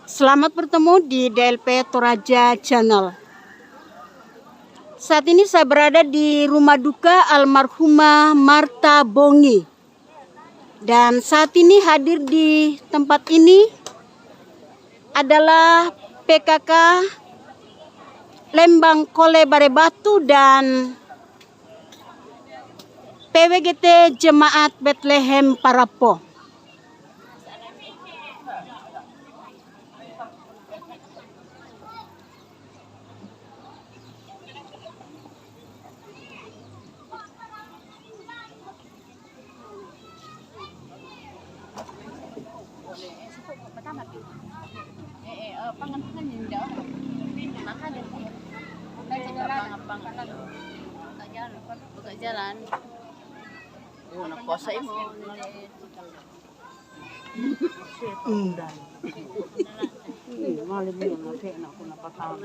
Selamat bertemu di DLP Toraja Channel. Saat ini saya berada di rumah duka almarhumah Martha Bongi. Dan saat ini hadir di tempat ini adalah PKK Lembang Kole Barebatu dan PWGT Jemaat Bethlehem Parapo. Jalan. Puasa mo. Malim yun, kasi na ako napatawag.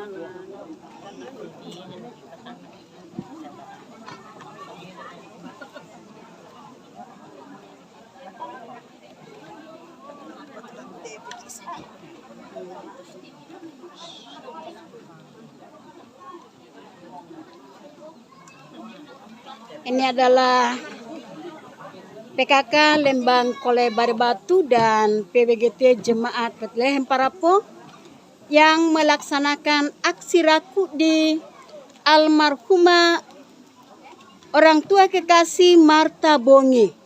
Ini adalah PKK Lembang Kole Barebatu dan PWGT Jemaat Bethlehem Parapo yang melaksanakan aksi raku di almarhumah orang tua kekasih Martha Bongi.